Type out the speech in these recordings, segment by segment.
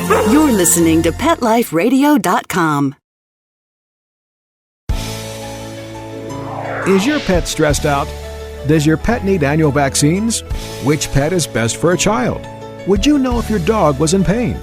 You're listening to PetLifeRadio.com. Is your pet stressed out? Does your pet need annual vaccines? Which pet is best for a child? Would you know if your dog was in pain?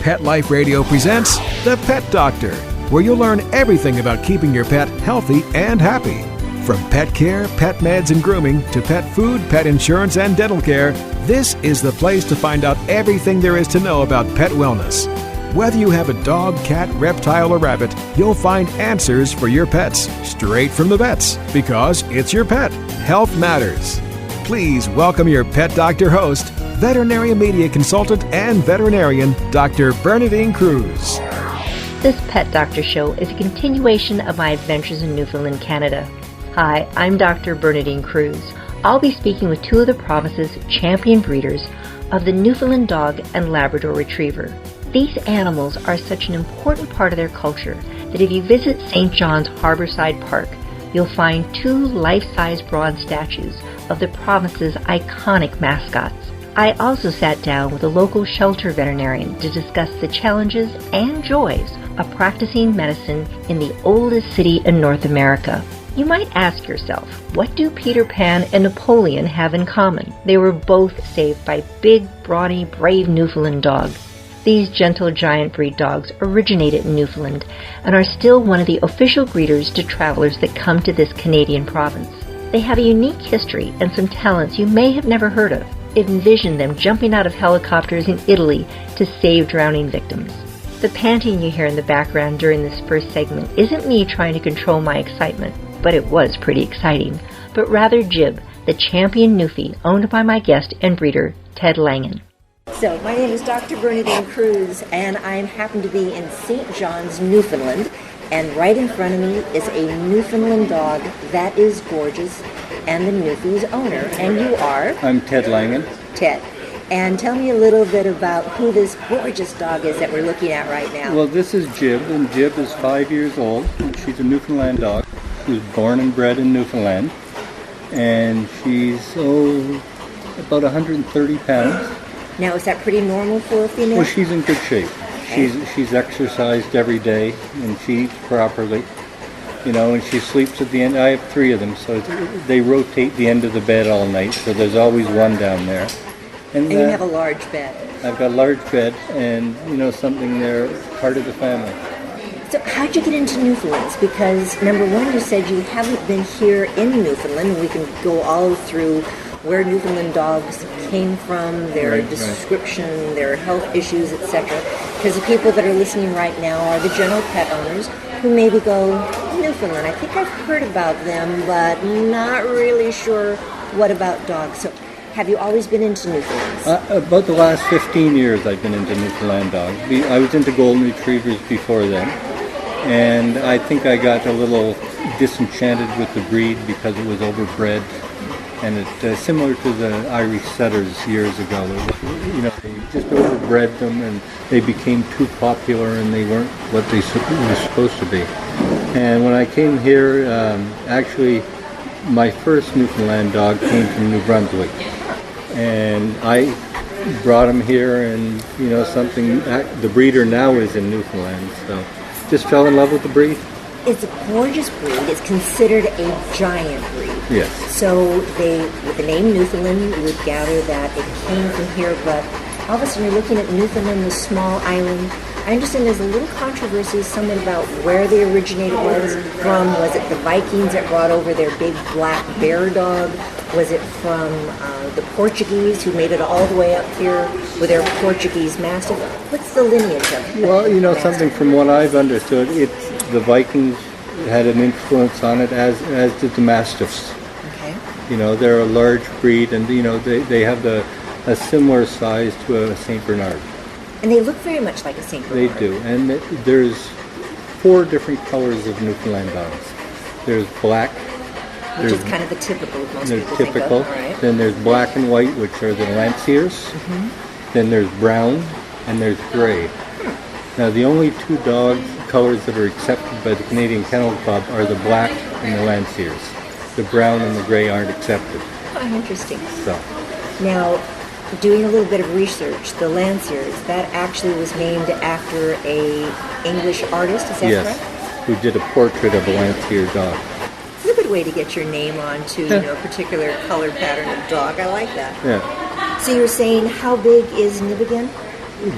Pet Life Radio presents The Pet Doctor, where you'll learn everything about keeping your pet healthy and happy. From pet care, pet meds and grooming, to pet food, pet insurance, and dental care, this is the place to find out everything there is to know about pet wellness. Whether you have a dog, cat, reptile, or rabbit, you'll find answers for your pets straight from the vets, because it's your pet. Health matters. Please welcome your Pet Doctor host, veterinary media consultant and veterinarian, Dr. Bernadine Cruz. This Pet Doctor show is a continuation of my adventures in Newfoundland, Canada. Hi, I'm Dr. Bernadine Cruz. I'll be speaking with two of the province's champion breeders of the Newfoundland Dog and Labrador Retriever. These animals are such an important part of their culture that if you visit St. John's Harbourside Park, you'll find two life-size bronze statues of the province's iconic mascots. I also sat down with a local shelter veterinarian to discuss the challenges and joys of practicing medicine in the oldest city in North America. You might ask yourself, what do Peter Pan and Napoleon have in common? They were both saved by big, brawny, brave Newfoundland dogs. These gentle giant breed dogs originated in Newfoundland and are still one of the official greeters to travelers that come to this Canadian province. They have a unique history and some talents you may have never heard of. Envision them jumping out of helicopters in Italy to save drowning victims. The panting you hear in the background during this first segment isn't me trying to control my excitement, but it was pretty exciting, but rather Jib, the champion Newfie owned by my guest and breeder, Ted Langen. So, my name is Dr. Bernadine Cruz, and I happen to be in St. John's, Newfoundland, and right in front of me is a Newfoundland dog that is gorgeous, and the Newfie's owner, and you are? I'm Ted Langen. Ted. And tell me a little bit about who this gorgeous dog is that we're looking at right now. Well, this is Jib, and Jib is 5 years old. She's a Newfoundland dog. She was born and bred in Newfoundland, and she's about 130 pounds. Now, is that pretty normal for a female? Well, she's in good shape. Okay. She's exercised every day, and she eats properly, and she sleeps at the end. I have 3 of them, so they rotate the end of the bed all night, so there's always one down there. And you have a large bed. I've got a large bed, and something there, part of the family. So how'd you get into Newfoundlands? Because number one, you said you haven't been here in Newfoundland, and we can go all through where Newfoundland dogs came from, their description, their health issues, etc. Because the people that are listening right now are the general pet owners who maybe go, Newfoundland, I think I've heard about them, but not really sure what about dogs. So have you always been into Newfoundlands? About the last 15 years I've been into Newfoundland dogs. I was into golden retrievers before then, and I think I got a little disenchanted with the breed because it was overbred. And it's similar to the Irish setters years ago. They just overbred them, and they became too popular, and they weren't what they were supposed to be. And when I came here, actually, my first Newfoundland dog came from New Brunswick, and I brought him here, and the breeder now is in Newfoundland, so just fell in love with the breed. It's a gorgeous breed. It's considered a giant breed. Yes. So with the name Newfoundland, you would gather that it came from here, but all of a sudden you're looking at Newfoundland, this small island. I understand there's a little controversy, something about where they originated from. Was it the Vikings that brought over their big black bear dog? Was it from the Portuguese who made it all the way up here with their Portuguese Mastiff? What's the lineage of it? Well, something from what I've understood, the Vikings had an influence on it, as did the Mastiffs. Okay. They're a large breed, and they have a similar size to a Saint Bernard. And they look very much like a Saint Bernard. They do, and there's 4 different colors of Newfoundland dogs. There's black, which is kind of the typical. Most they're people typical. Think of, right? Then there's black and white, which are the Lanciers. Mm-hmm. Then there's brown, and there's gray. Now, the only 2 dog colors that are accepted by the Canadian Kennel Club are the black and the Lanciers. The brown and the gray aren't accepted. Oh, interesting. So. Now, doing a little bit of research, the Lanciers, that actually was named after a English artist, is that Yes, correct? who did a portrait of a Lancier dog. It's a good way to get your name onto, a particular color pattern of dog. I like that. Yeah. So you were saying, how big is Nib again?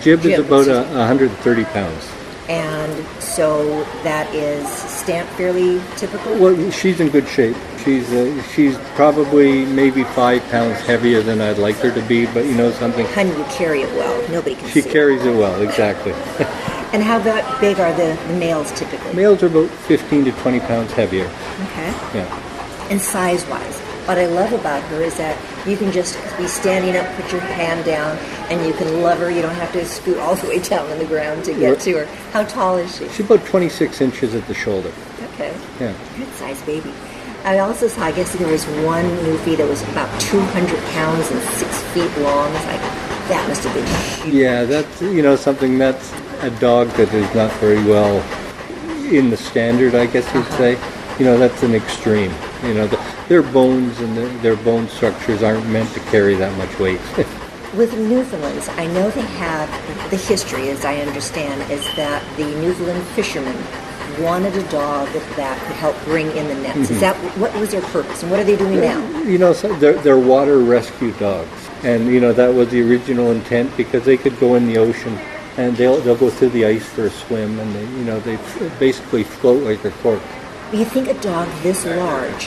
Jib is Jib, about excuse me. 130 pounds. And so that is stamped fairly typical? Well, she's in good shape. She's probably maybe 5 pounds heavier than I'd like her to be, but you know something? Honey, you carry it well. Nobody can She see carries it well, exactly. And how about big are the males typically? Males are about 15 to 20 pounds heavier. Okay. Yeah. And size-wise, what I love about her is that you can just be standing up, put your hand down, and you can love her. You don't have to scoot all the way down on the ground to get to her. How tall is she? She's about 26 inches at the shoulder. Okay. Yeah. Good size baby. I also saw, I guess there was one Newfie that was about 200 pounds and 6 feet long. It's like, that must have been huge. Yeah, that's, something that's a dog that is not very well in the standard, I guess you'd say. That's an extreme. Their bones and their bone structures aren't meant to carry that much weight. With Newfoundlands, I know they have, the history, as I understand, is that the Newfoundland fishermen wanted a dog that could help bring in the nets. Is that, what was their purpose, and what are they doing now? So they're water rescue dogs. And, that was the original intent, because they could go in the ocean and they'll go through the ice for a swim, and they basically float like a cork. You think a dog this large,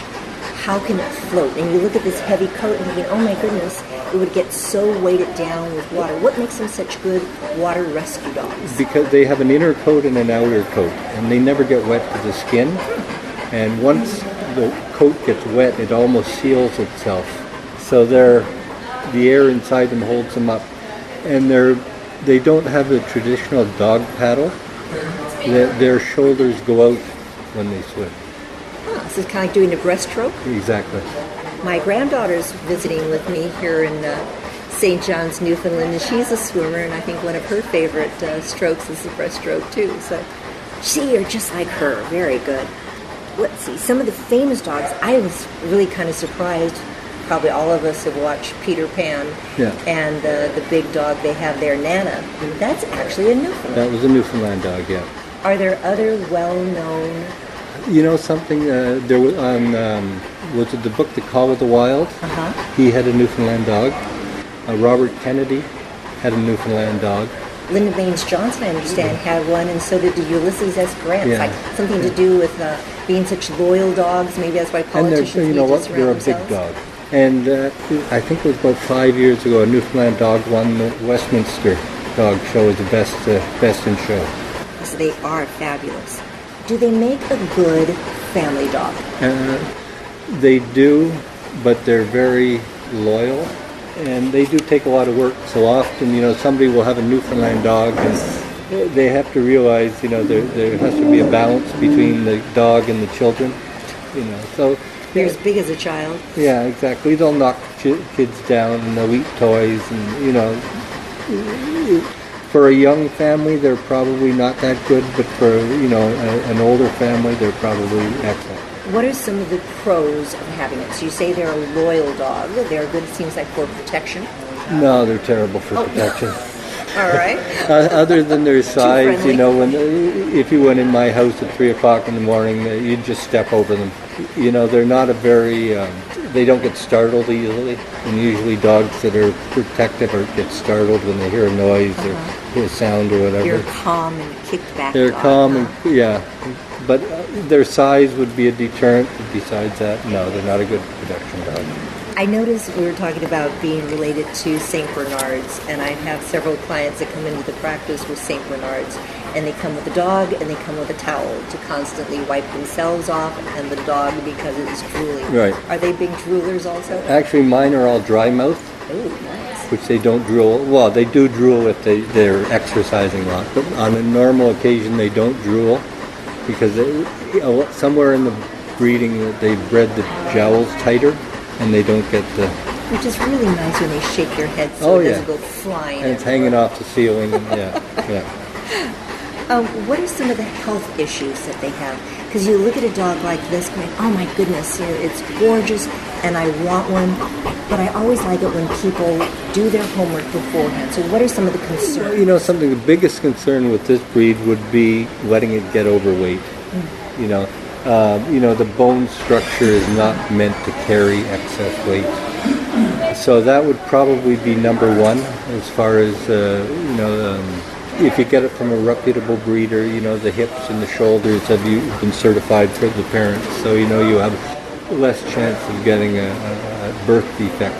how can it float? And you look at this heavy coat and you think, oh my goodness, it would get so weighted down with water. What makes them such good water rescue dogs? Because they have an inner coat and an outer coat, and they never get wet to the skin. And once the coat gets wet, it almost seals itself. So the air inside them holds them up. And they don't have the traditional dog paddle. Their shoulders go out when they swim. Oh, so it's kind of like doing a breaststroke? Exactly. My granddaughter's visiting with me here in St. John's, Newfoundland, and she's a swimmer, and I think one of her favorite strokes is the breaststroke too. So, you're just like her. Very good. Let's see, some of the famous dogs, I was really kind of surprised. Probably all of us have watched Peter Pan, and the big dog they have there, Nana. That's actually a Newfoundland. That was a Newfoundland dog, yeah. Are there other well-known... Something, there was was it the book The Call of the Wild? Uh-huh. He had a Newfoundland dog. Robert Kennedy had a Newfoundland dog. Lyndon Baines Johnson, I understand, had one, and so did Ulysses S. Grant. Yeah. Like something to do with being such loyal dogs. Maybe that's why politicians And they're a big themselves. dog. And I think it was about 5 years ago, a Newfoundland dog won the Westminster Dog Show as the best in show. So they are fabulous. Do they make a good family dog? They do, but they're very loyal, and they do take a lot of work. So often, somebody will have a Newfoundland dog, and they have to realize, there has to be a balance between the dog and the children. So They're as big as a child. yeah, exactly. They'll knock kids down, and they'll eat toys, and for a young family, they're probably not that good, but for an older family, they're probably excellent. What are some of the pros of having it? So you say they're a loyal dog. They're good, it seems like, for protection. No, they're terrible for protection. All right. Other than their size, friendly. if you went in my house at 3 o'clock in the morning, you'd just step over them. They're not a very, they don't get startled easily. And usually dogs that are protective get startled when they hear a noise or hear a sound or whatever. You're calm and kicked back. They're dog, calm, huh? But their size would be a deterrent. Besides that, no, they're not a good protection dog. I noticed we were talking about being related to St. Bernards, and I have several clients that come into the practice with St. Bernards, and they come with a dog and they come with a towel to constantly wipe themselves off and the dog because it is drooling. Right. Are they big droolers also? Actually, mine are all dry mouth, Oh, nice. which they don't drool. Well, they do drool if they're exercising a lot, but on a normal occasion they don't drool because somewhere in the breeding they've bred the jowls tighter and they don't get the... Which is really nice when they shake their head so it doesn't go flying. And it's hanging off the ceiling. And, yeah. What are some of the health issues that they have? Because you look at a dog like this going, oh my goodness, it's gorgeous, and I want one, but I always like it when people do their homework beforehand. So what are some of the concerns? You know, the biggest concern with this breed would be letting it get overweight. You know, the bone structure is not meant to carry excess weight. So that would probably be number one as far as, if you get it from a reputable breeder, the hips and the shoulders have been certified for the parents. So, you have less chance of getting a birth defect,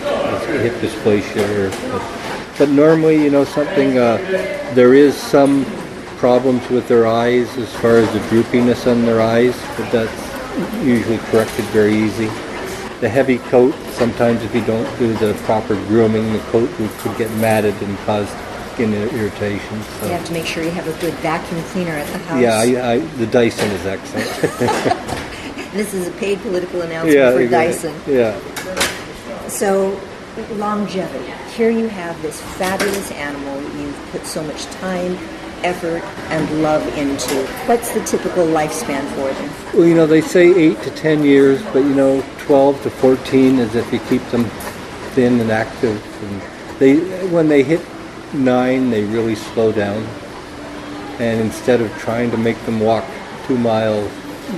hip dysplasia. But normally, there is some problems with their eyes as far as the droopiness on their eyes, but that's usually corrected very easy. The heavy coat, sometimes if you don't do the proper grooming, the coat could get matted and cause skin irritation. So. You have to make sure you have a good vacuum cleaner at the house. Yeah, the Dyson is excellent. This is a paid political announcement for Dyson. Yeah. So, longevity. Here you have this fabulous animal you've put so much time, effort, and love into. What's the typical lifespan for them? Well, they say 8 to 10 years, but 12 to 14 is if you keep them thin and active. And when they hit 9, they really slow down. And instead of trying to make them walk 2 miles,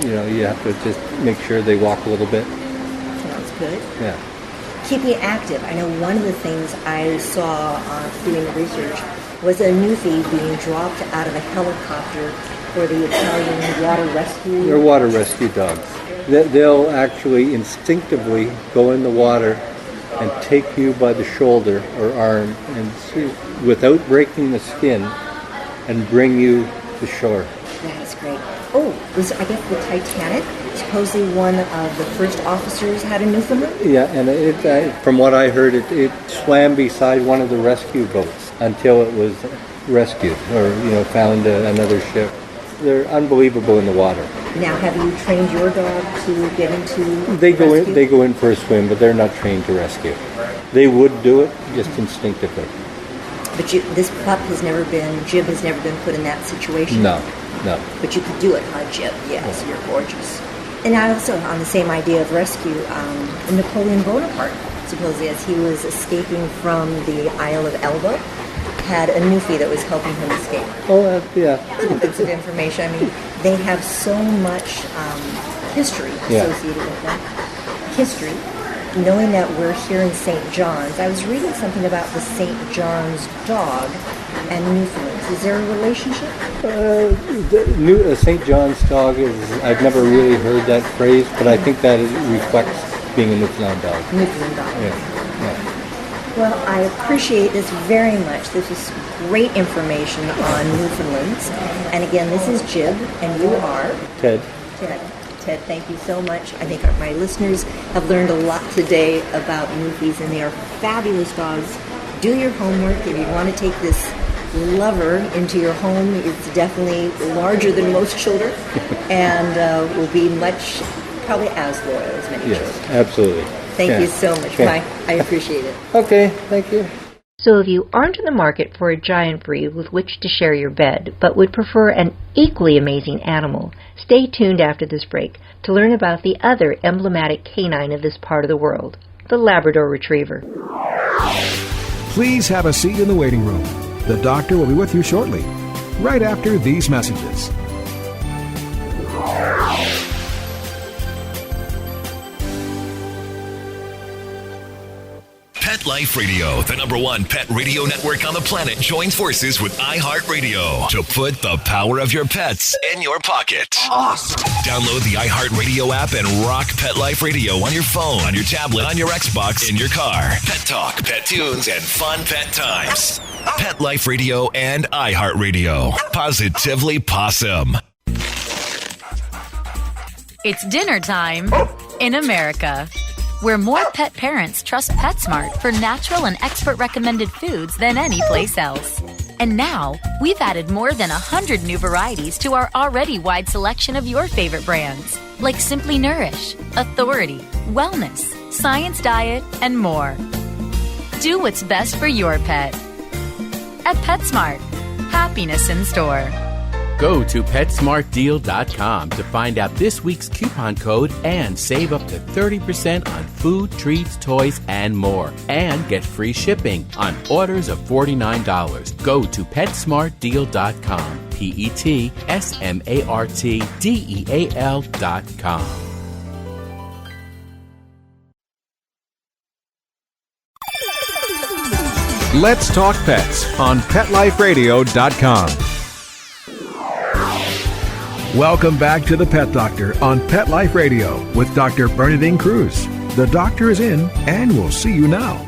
you have to just make sure they walk a little bit. Sounds good. Yeah. Keeping active. I know one of the things I saw doing the research was a Newfie being dropped out of a helicopter for the Italian water rescue. They're water rescue dogs. They'll actually instinctively go in the water and take you by the shoulder or arm and without breaking the skin and bring you to shore. That's great. Oh, I guess the Titanic, supposedly one of the first officers had a Newfoundland? Yeah, and from what I heard, it swam beside one of the rescue boats until it was rescued or, found another ship. They're unbelievable in the water. Now, have you trained your dog to get into rescue? They go in for a swim, but they're not trained to rescue. They would do it just instinctively. But this pup Jib has never been put in that situation? No. But you could do it, huh, Jib? Yes, you're gorgeous. And also, on the same idea of rescue, Napoleon Bonaparte, supposedly as he was escaping from the Isle of Elba, had a Newfie that was helping him escape. Oh, yeah. Bits of information. I mean, they have so much history associated with them. History. Knowing that we're here in St. John's, I was reading something about the St. John's dog and Newfoundlands. Is there a relationship? The St. John's dog I've never really heard that phrase, but I think that it reflects being a Newfoundland dog. Newfoundland dog. Yeah. Well, I appreciate this very much. This is great information on Newfoundlands. And again, this is Jib, and you are? Ted, thank you so much. I think my listeners have learned a lot today about Newfies, and they are fabulous dogs. Do your homework. If you want to take this lover into your home, it's definitely larger than most children and will be probably as loyal as many children. Yes, absolutely. Thank you so much, Okay. Mike. I appreciate it. Okay, thank you. So if you aren't in the market for a giant breed with which to share your bed, but would prefer an equally amazing animal, stay tuned after this break to learn about the other emblematic canine of this part of the world, the Labrador Retriever. Please have a seat in the waiting room. The doctor will be with you shortly, right after these messages. Pet Life Radio, the #1 pet radio network on the planet, joins forces with iHeartRadio to put the power of your pets in your pocket. Awesome! Download the iHeartRadio app and rock Pet Life Radio on your phone, on your tablet, on your Xbox, in your car. Pet talk, pet tunes, and fun pet times. Pet Life Radio and iHeartRadio. Positively Possum. It's dinner time in America, where more pet parents trust PetSmart for natural and expert-recommended foods than any place else. And now, we've added more than 100 new varieties to our already wide selection of your favorite brands, like Simply Nourish, Authority, Wellness, Science Diet, and more. Do what's best for your pet. At PetSmart, happiness in store. Go to PetSmartDeal.com to find out this week's coupon code and save up to 30% on food, treats, toys, and more. And get free shipping on orders of $49. Go to PetSmartDeal.com. PetSmartDeal.com. Let's Talk Pets on PetLifeRadio.com. Welcome back to the Pet Doctor on Pet Life Radio with Dr. Bernadine Cruz. The doctor is in, and we'll see you now.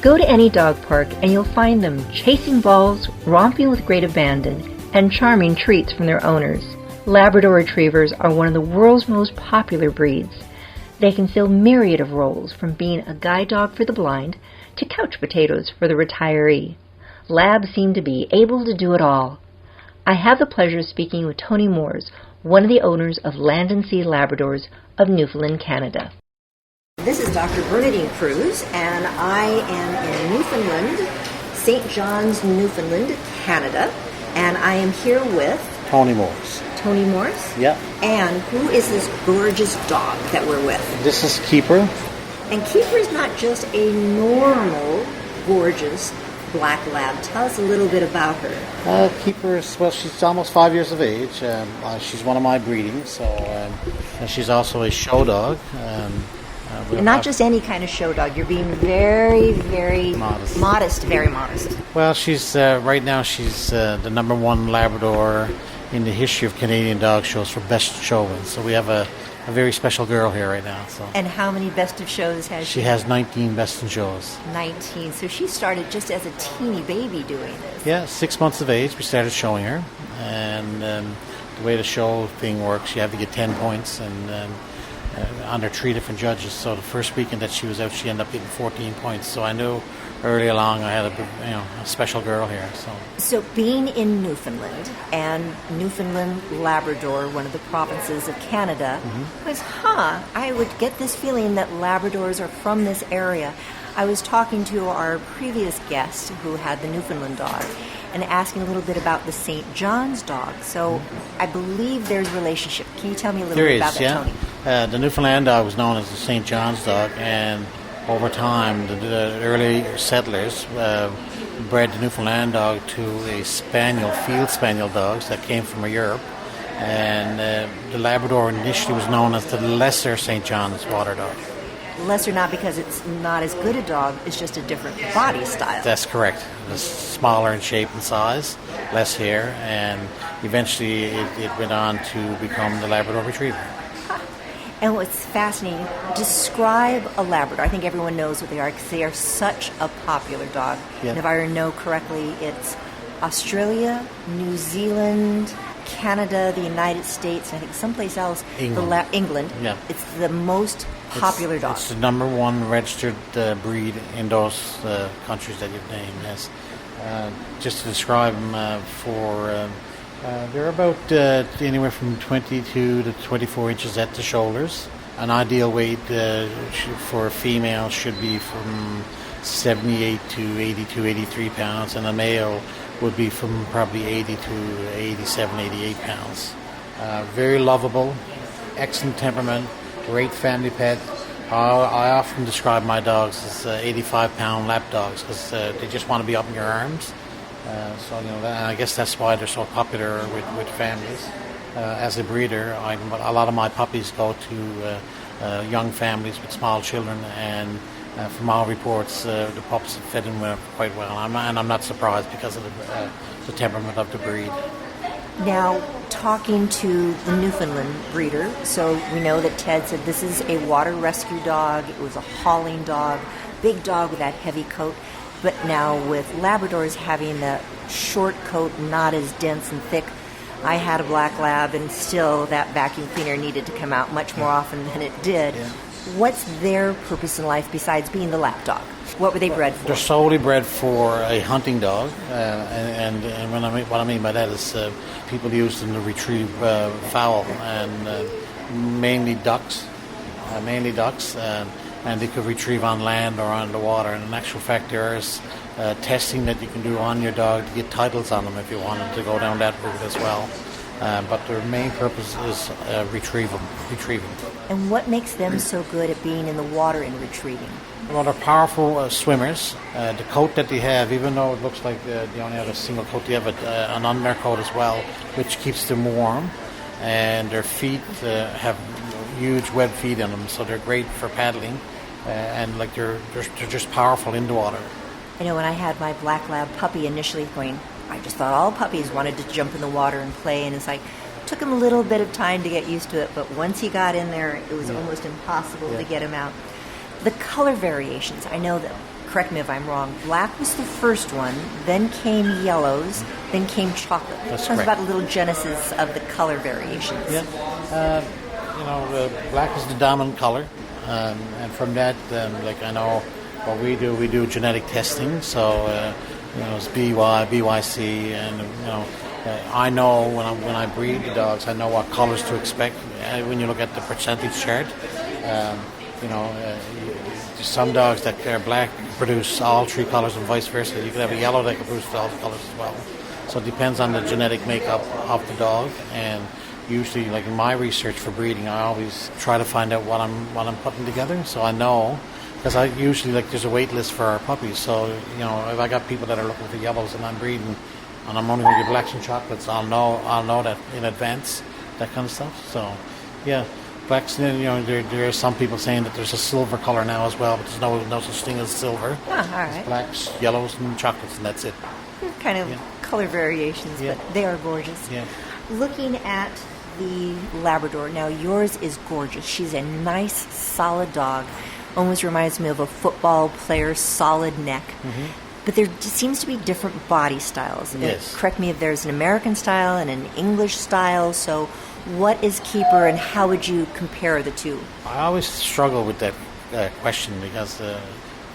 Go to any dog park and you'll find them chasing balls, romping with great abandon, and charming treats from their owners. Labrador Retrievers are one of the world's most popular breeds. They can fill myriad of roles, from being a guide dog for the blind to couch potatoes for the retiree. Labs seem to be able to do it all. I have the pleasure of speaking with Tony Moores, one of the owners of Land and Sea Labradors of Newfoundland, Canada. This is Dr. Bernadine Cruz, and I am in Newfoundland, St. John's, Newfoundland, Canada, and I am here with Tony Moores. Tony Moores? Yeah. And who is this gorgeous dog that we're with? This is Keeper. And Keeper is not just a normal, gorgeous black lab. Tell us a little bit about her. Keeper is, well, she's almost 5 years of age. She's one of my breedings, and she's also a show dog. And not just any kind of show dog. You're being very, very modest, very modest. Well, she's right now she's the number one Labrador in the history of Canadian dog shows for best showing. So we have a very special girl here right now. So. And how many best of shows has she? She has 19 best in shows. 19. So she started just as a teeny baby doing this. Yeah, 6 months of age we started showing her. And the way the show thing works, you have to get 10 points and under 3 different judges. So the first weekend that she was out, she ended up getting 14 points. So I knew early along I had a special girl here. So being in Newfoundland and Newfoundland Labrador, one of the provinces of Canada, was I would get this feeling that Labradors are from this area. I was talking to our previous guest who had the Newfoundland dog and asking a little bit about the St. John's dog. So I believe there's a relationship. Can you tell me a little bit about that, Tony? The Newfoundland dog was known as the St. John's dog, and over time the early settlers bred the Newfoundland dog to a spaniel, field spaniel dogs that came from Europe. And the Labrador initially was known as the lesser St. John's water dog. Lesser not because it's not as good a dog, it's just a different body style. That's correct. It's smaller in shape and size, less hair, and eventually it went on to become the Labrador Retriever. And what's fascinating, describe a Labrador. I think everyone knows what they are because they are such a popular dog. Yeah. And if I know correctly, it's Australia, New Zealand, Canada, the United States, and I think someplace else, England. England. Yeah. It's the most popular dog. It's the number one registered breed in those countries that you've named. Yes. Just to describe them, they're about anywhere from 22 to 24 inches at the shoulders. An ideal weight for a female should be from 78 to 82, 83 pounds, and a male would be from probably 80 to 87, 88 pounds. Very lovable, excellent temperament, great family pet. I often describe my dogs as 85-pound lap dogs because they just want to be up in your arms. I guess that's why they're so popular with families. As a breeder, a lot of my puppies go to young families with small children, and from all reports, the pups have fit in quite well. And I'm not surprised because of the temperament of the breed. Now, talking to the Newfoundland breeder, so we know that Ted said this is a water rescue dog. It was a hauling dog, big dog with that heavy coat. But now with Labradors having that short coat, not as dense and thick, I had a black lab and still that vacuum cleaner needed to come out much more often than it did. Yeah. What's their purpose in life besides being the lap dog? What were they bred for? They're solely bred for a hunting dog, and what I mean by that is people use them to retrieve fowl and mainly ducks, and they could retrieve on land or on the water. And in actual fact, there is testing that you can do on your dog to get titles on them if you wanted to go down that route as well. but their main purpose is retrieving. And what makes them so good at being in the water and retrieving? Well, they're powerful swimmers. The coat that they have, even though it looks like they only have a single coat, they have an undercoat as well, which keeps them warm. And their feet have huge web feet in them, so they're great for paddling. And like they're just powerful in the water. I know when I had my black lab puppy initially I just thought all puppies wanted to jump in the water and play, and it's like, took him a little bit of time to get used to it, but once he got in there, it was almost impossible to get him out. The color variations, I know that, correct me if I'm wrong, black was the first one, then came yellows, then came chocolate. That's Tell us correct. about a little genesis of the color variations. Yeah. Black is the dominant color, and from that, I know what we do genetic testing, so it's BYC, and I know when I breed the dogs, I know what colors to expect. When you look at the percentage chart, some dogs that are black produce all three colors and vice versa. You could have a yellow that can produce all the colors as well. So it depends on the genetic makeup of the dog, and usually, like in my research for breeding, I always try to find out what I'm putting together, so I know. Because I usually, there's a wait list for our puppies, so, if I got people that are looking for yellows and I'm breeding, and I'm only going to get blacks and chocolates, I'll know that in advance, that kind of stuff. So, yeah, blacks, there are some people saying that there's a silver color now as well, but there's no such thing as silver. All right. It's blacks, yellows, and chocolates, and that's it. Kind of color variations, but they are gorgeous. Yeah. Looking at the Labrador, now yours is gorgeous. She's a nice, solid dog. Almost reminds me of a football player's solid neck. Mm-hmm. But there seems to be different body styles. Yes. Correct me if there's an American style and an English style. So what is Keeper, and how would you compare the two? I always struggle with that question because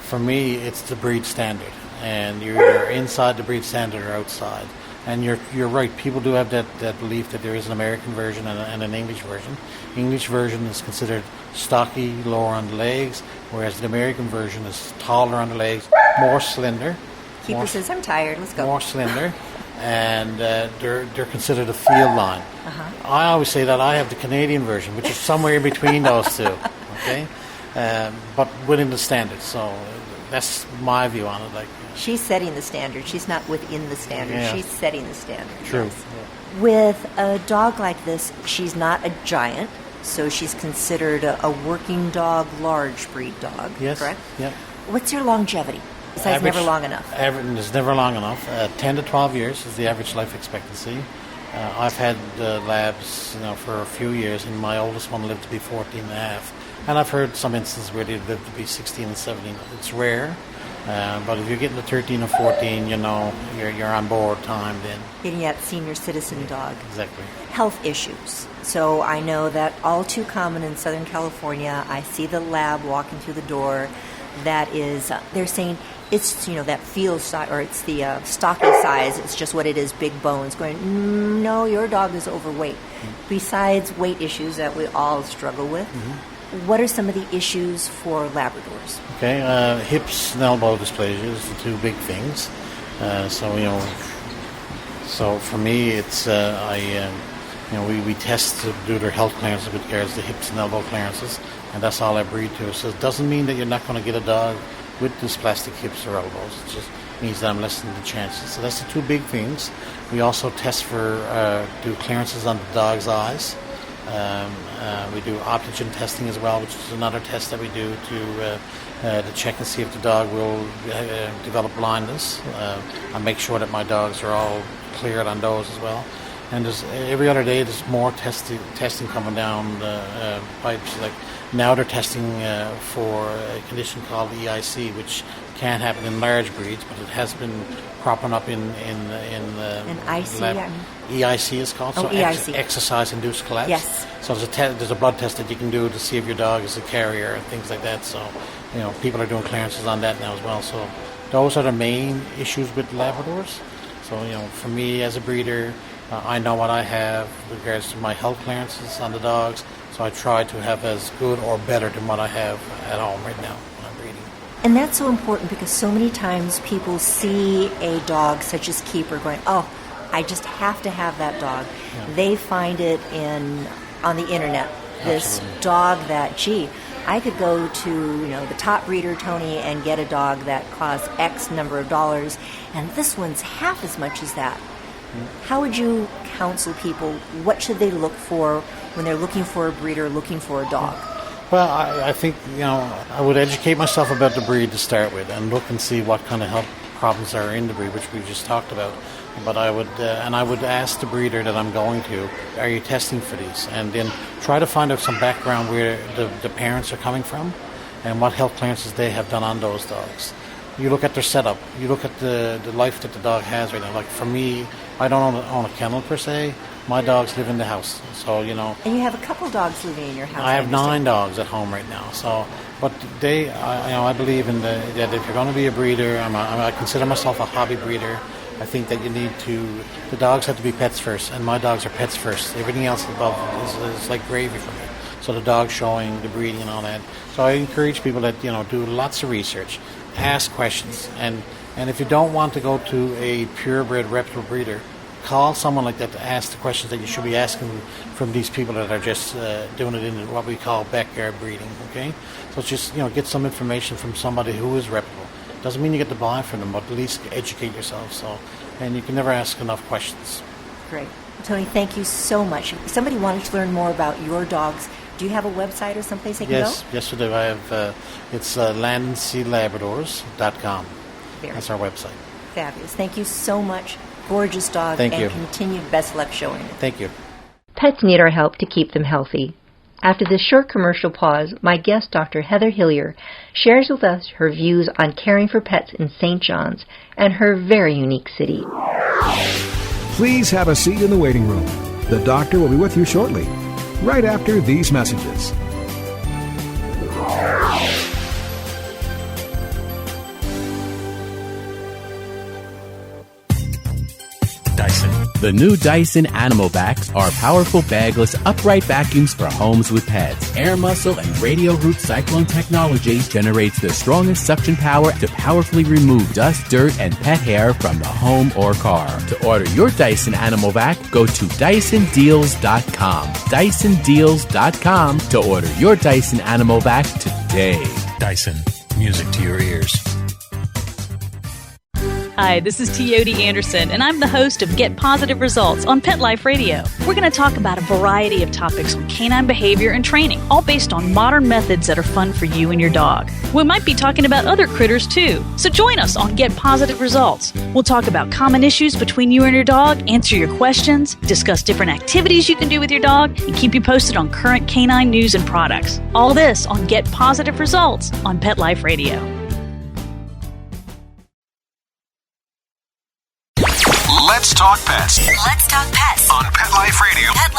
for me it's the breed standard, and you're either inside the breed standard or outside. And you're right. People do have that belief that there is an American version and an English version. English version is considered stocky, lower on the legs, whereas the American version is taller on the legs, more slender. Keeper says, "I'm tired. Let's go." More slender, and they're considered a field line. Uh-huh. I always say that I have the Canadian version, which is somewhere in between those two. Okay, but within the standard. So that's my view on it. She's setting the standard. She's not within the standard. Yeah. She's setting the standard. True. Yes. Yeah. With a dog like this, she's not a giant, so she's considered a working dog, large breed dog. Yes. Correct? Yeah. What's your longevity? Besides Average, never long enough. It's never long enough. 10 to 12 years is the average life expectancy. I've had labs, for a few years, and my oldest one lived to be 14 and a half. And I've heard some instances where they lived to be 16 and 17. It's rare. But if you're getting to 13 or 14, you're on board time then. Getting that senior citizen dog. Exactly. Health issues. So I know that all too common in Southern California. I see the lab walking through the door. That is, they're saying it's, that field size, or it's the stocky size. It's just what it is, big bones. Going, no, your dog is overweight. Mm-hmm. Besides weight issues that we all struggle with, what are some of the issues for Labradors? Okay, hips and elbow dysplasia is the two big things. So for me, it's we test to do their health clearances with regards to hips and elbow clearances, and that's all I breed to. So it doesn't mean that you're not going to get a dog with dysplastic hips or elbows. It just means that I'm lessening the chances. So that's the two big things. We also test for do clearances on the dog's eyes. We do optogen testing as well, which is another test that we do to check and see if the dog will develop blindness. I make sure that my dogs are all cleared on those as well. And every other day there's more testing coming down the pipes. Like now they're testing for a condition called EIC, which can happen in large breeds, but it has been cropping up in IC, lab. EIC is called. So EIC. Exercise-induced collapse. Yes. So there's a blood test that you can do to see if your dog is a carrier and things like that. So, people are doing clearances on that now as well. So those are the main issues with Labradors. So, for me as a breeder, I know what I have with regards to my health clearances on the dogs. So I try to have as good or better than what I have at home right now when I'm breeding. And that's so important because so many times people see a dog such as Keeper going, oh, I just have to have that dog. Yeah. They find it on the internet. This Absolutely. Dog that, gee, I could go to the top breeder, Tony, and get a dog that costs X number of dollars, and this one's half as much as that. How would you counsel people? What should they look for when they're looking for a breeder, looking for a dog? Well, I think, I would educate myself about the breed to start with and look and see what kind of health problems are in the breed, which we just talked about. But I would ask the breeder that I'm going to, are you testing for these? And then try to find out some background where the parents are coming from and what health clearances they have done on those dogs. You look at their setup. You look at the life that the dog has right now. Like for me, I don't own a kennel per se. My dogs live in the house, so And you have a couple dogs living in your house. I have 9 dogs at home right now. So, but I believe in that if you're going to be a breeder, I consider myself a hobby breeder. I think that the dogs have to be pets first, and my dogs are pets first. Everything else above is like gravy for me. So the dog showing, the breeding, and all that. So I encourage people that do lots of research, ask questions, and if you don't want to go to a purebred reputable breeder, call someone like that to ask the questions that you should be asking from these people that are just doing it in what we call backyard breeding, okay? So it's just, get some information from somebody who is reputable. Doesn't mean you get to buy from them, but at least educate yourself. And you can never ask enough questions. Great. Tony, thank you so much. If somebody wanted to learn more about your dogs, do you have a website or someplace they can go? Yes, we do. I have, it's landandsealabradors.com. That's our website. Fabulous. Thank you so much. Gorgeous dog. Thank you. Continued best luck showing it. Thank you. Pets need our help to keep them healthy. After this short commercial pause, my guest, Dr. Heather Hillier, shares with us her views on caring for pets in St. John's and her very unique city. Please have a seat in the waiting room. The doctor will be with you shortly, right after these messages. Dyson. The new Dyson Animal Vacs are powerful bagless upright vacuums for homes with pets. Air muscle and radio root cyclone technology generates the strongest suction power to powerfully remove dust, dirt, and pet hair from the home or car. To order your Dyson Animal Vac, go to DysonDeals.com. DysonDeals.com to order your Dyson Animal Vac today. Dyson. Music to your ears. Hi, this is Teody Anderson, and I'm the host of Get Positive Results on Pet Life Radio. We're going to talk about a variety of topics on canine behavior and training, all based on modern methods that are fun for you and your dog. We might be talking about other critters too, so join us on Get Positive Results. We'll talk about common issues between you and your dog, answer your questions, discuss different activities you can do with your dog, and keep you posted on current canine news and products. All this on Get Positive Results on Pet Life Radio. Let's talk pets. Let's talk pets On Pet Life Radio. Pet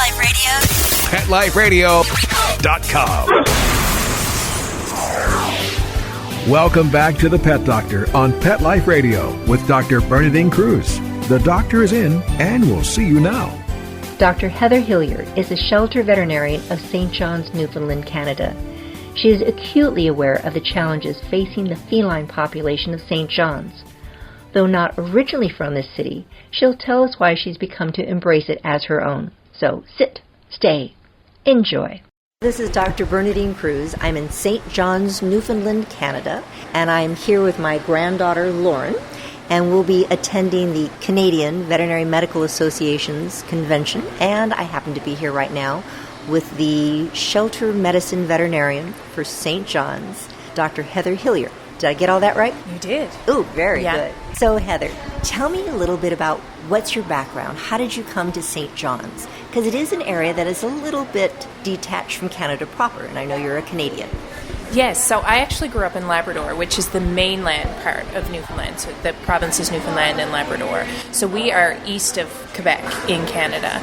Life Radio. PetLifeRadio.com. Welcome back to the Pet Doctor on Pet Life Radio with Dr. Bernadine Cruz. The doctor is in and we'll see you now. Dr. Heather Hillier is a shelter veterinarian of St. John's, Newfoundland, Canada. She is acutely aware of the challenges facing the feline population of St. John's. Though not originally from this city, she'll tell us why she's become to embrace it as her own. So sit, stay, enjoy. This is Dr. Bernadine Cruz. I'm in St. John's, Newfoundland, Canada, and I'm here with my granddaughter, Lauren, and we'll be attending the Canadian Veterinary Medical Association's convention, and I happen to be here right now with the shelter medicine veterinarian for St. John's, Dr. Heather Hillier. Did I get all that right? You did. Oh, very good. So, Heather, tell me a little bit about what's your background. How did you come to St. John's? Because it is an area that is a little bit detached from Canada proper, and I know you're a Canadian. Yes, so I actually grew up in Labrador, which is the mainland part of Newfoundland. So the province is Newfoundland and Labrador. So we are east of Quebec in Canada,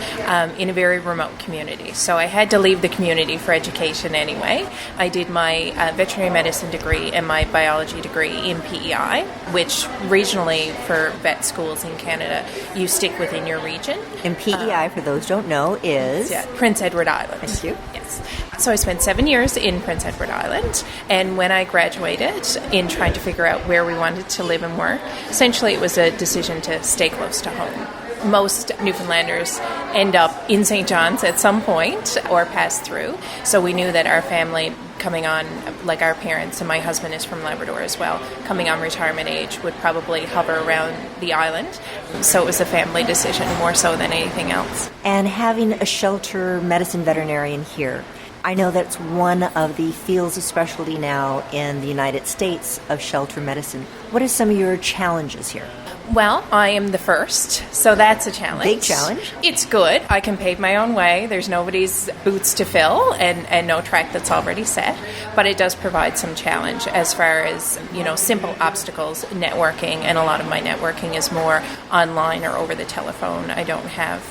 in a very remote community. So I had to leave the community for education anyway. I did my veterinary medicine degree and my biology degree in PEI, which regionally for vet schools in Canada, you stick within your region. And PEI, for those who don't know, is? Prince Edward Island. Thank you. Yes. So I spent 7 years in Prince Edward Island, and when I graduated, in trying to figure out where we wanted to live and work, essentially it was a decision to stay close to home. most Newfoundlanders end up in St. John's at some point or pass through. So we knew that our family coming on, like our parents, and my husband is from Labrador as well, coming on retirement age would probably hover around the island. So it was a family decision more so than anything else. And having a shelter medicine veterinarian here, I know that's one of the fields of specialty now in the United States of shelter medicine. What are some of your challenges here? Well, I am the first, so that's a challenge. Big challenge. It's good. I can pave my own way. There's nobody's boots to fill and no track that's already set. But it does provide some challenge as far as, simple obstacles, networking. And a lot of my networking is more online or over the telephone. I don't have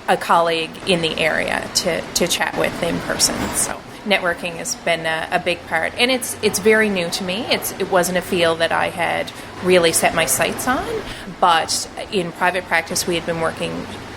a colleague in the area to chat with in person. So networking has been a big part, and it's very new to me. It wasn't a field that I had really set my sights on, but in private practice we had been working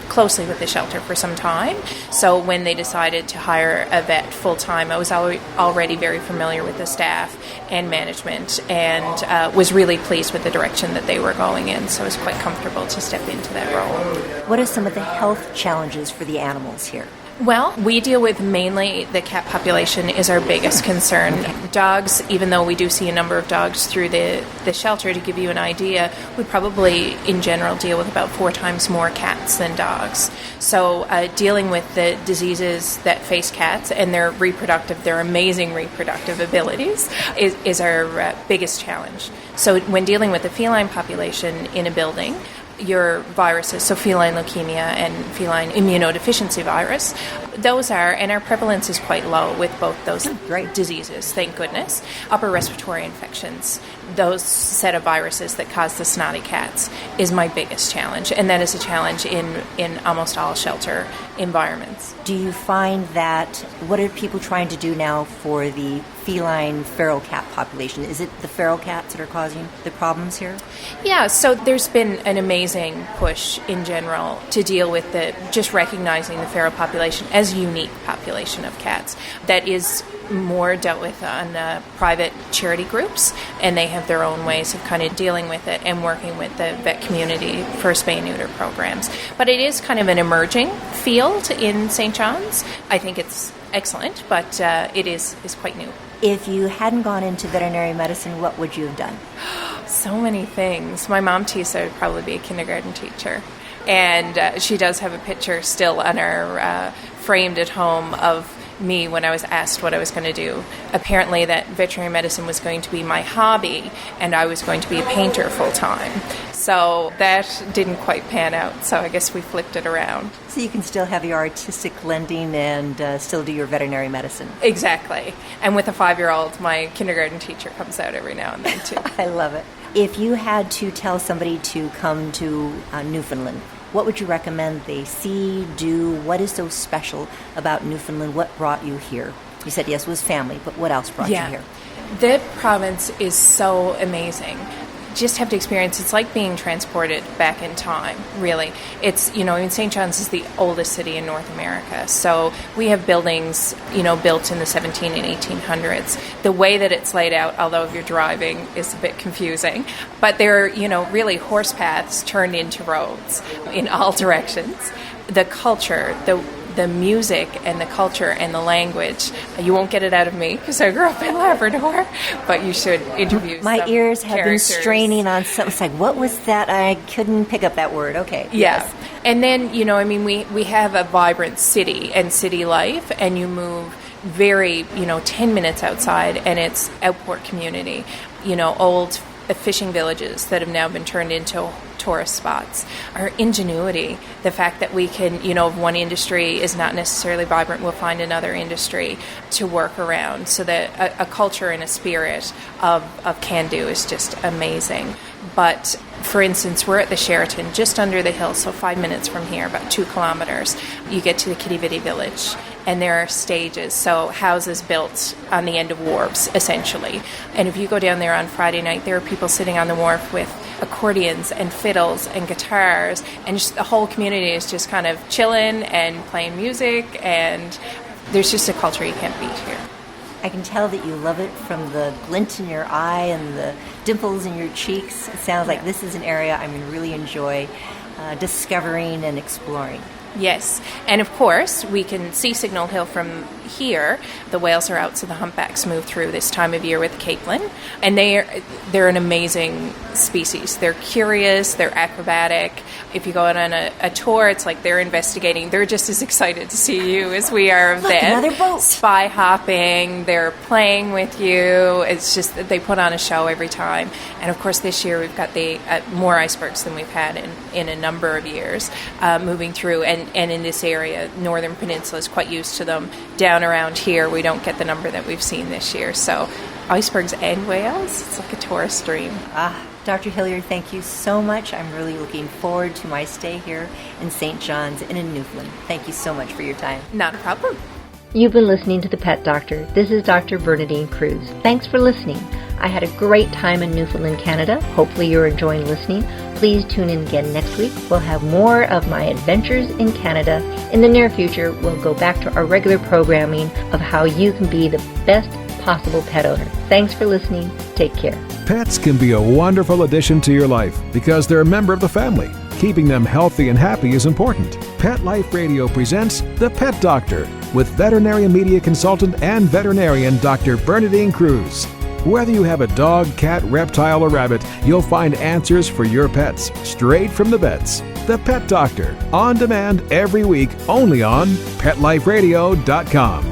closely with the shelter for some time. So when they decided to hire a vet full-time, I was already very familiar with the staff and management, and was really pleased with the direction that they were going in, so I was quite comfortable to step into that role. What are some of the health challenges for the animals here? Well, we deal with mainly the cat population is our biggest concern. Dogs, even though we do see a number of dogs through the shelter, to give you an idea, we probably in general deal with about 4 times more cats than dogs. So dealing with the diseases that face cats and their amazing reproductive abilities is our biggest challenge. So when dealing with the feline population in a building, your viruses, so feline leukemia and feline immunodeficiency virus, and our prevalence is quite low with both those diseases, thank goodness. Upper respiratory infections, those set of viruses that cause the snotty cats, is my biggest challenge, and that is a challenge in almost all shelter environments. Do you find that, what are people trying to do now for the feline feral cat population? Is it the feral cats that are causing the problems here? Yeah, so there's been an amazing push in general to deal with just recognizing the feral population as a unique population of cats that is more dealt with on private charity groups, and they have their own ways of kind of dealing with it and working with the vet community for spay-neuter programs. But it is kind of an emerging field in St. John's. I think it's excellent, but it is quite new. If you hadn't gone into veterinary medicine, what would you have done? So many things. My mom teased I would probably be a kindergarten teacher. And she does have a picture still on her framed at home of me when I was asked what I was going to do. Apparently that veterinary medicine was going to be my hobby, and I was going to be a painter full-time. So that didn't quite pan out, so I guess we flipped it around. So you can still have your artistic lending and still do your veterinary medicine. Exactly. And with a 5-year-old, my kindergarten teacher comes out every now and then, too. I love it. If you had to tell somebody to come to Newfoundland, what would you recommend they see, do? What is so special about Newfoundland? What brought you here? You said yes, it was family, but what else brought you here? The province is so amazing. Just have to experience, it's like being transported back in time, really. It's, St. John's is the oldest city in North America, so we have buildings, built in the 17 and 1800s. The way that it's laid out, although if you're driving, is a bit confusing, but they're, really horse paths turned into roads in all directions. The culture, the music and the culture and the language. You won't get it out of me because I grew up in Labrador, but you should interview My some ears have characters. been straining on something. It's like, what was that? I couldn't pick up that word. Okay. Yeah. Yes. And then, we have a vibrant city and city life, and you move very, 10 minutes outside, and it's outport community, old fishing villages that have now been turned into tourist spots. Our ingenuity, the fact that we can, if one industry is not necessarily vibrant, we'll find another industry to work around. So that a culture and a spirit of can-do is just amazing. But, for instance, we're at the Sheraton, just under the hill, so 5 minutes from here, about 2 kilometers. You get to the Kitty Vitty Village, and there are stages, so houses built on the end of wharves, essentially. And if you go down there on Friday night, there are people sitting on the wharf with accordions and fiddles and guitars, and just the whole community is just kind of chilling and playing music, and there's just a culture you can't beat here. I can tell that you love it from the glint in your eye and the dimples in your cheeks. It sounds like this is an area I'm going to really enjoy. discovering and exploring. Yes, and of course we can see Signal Hill from here. The whales are out, so the humpbacks move through this time of year with capelin, and they're an amazing species. They're curious, they're acrobatic. If you go out on a tour, it's like they're investigating. They're just as excited to see you as we are of them. Another boat. Spy hopping, they're playing with you. It's just that they put on a show every time. And of course this year we've got the more icebergs than we've had in a number of years moving through. And in this area, Northern Peninsula is quite used to them. Down around here, we don't get the number that we've seen this year. So icebergs and whales, it's like a tourist dream. Dr. Hilliard, thank you so much. I'm really looking forward to my stay here in St. John's and in Newfoundland. Thank you so much for your time. Not a problem. You've been listening to The Pet Doctor. This is Dr. Bernadine Cruz. Thanks for listening. I had a great time in Newfoundland, Canada. Hopefully you're enjoying listening. Please tune in again next week. We'll have more of my adventures in Canada. In the near future, we'll go back to our regular programming of how you can be the best possible pet owner. Thanks for listening. Take care. Pets can be a wonderful addition to your life because they're a member of the family. Keeping them healthy and happy is important. Pet Life Radio presents The Pet Doctor with veterinarian media consultant and veterinarian Dr. Bernadine Cruz. Whether you have a dog, cat, reptile, or rabbit, you'll find answers for your pets straight from the vets. The Pet Doctor, on demand every week, only on PetLifeRadio.com.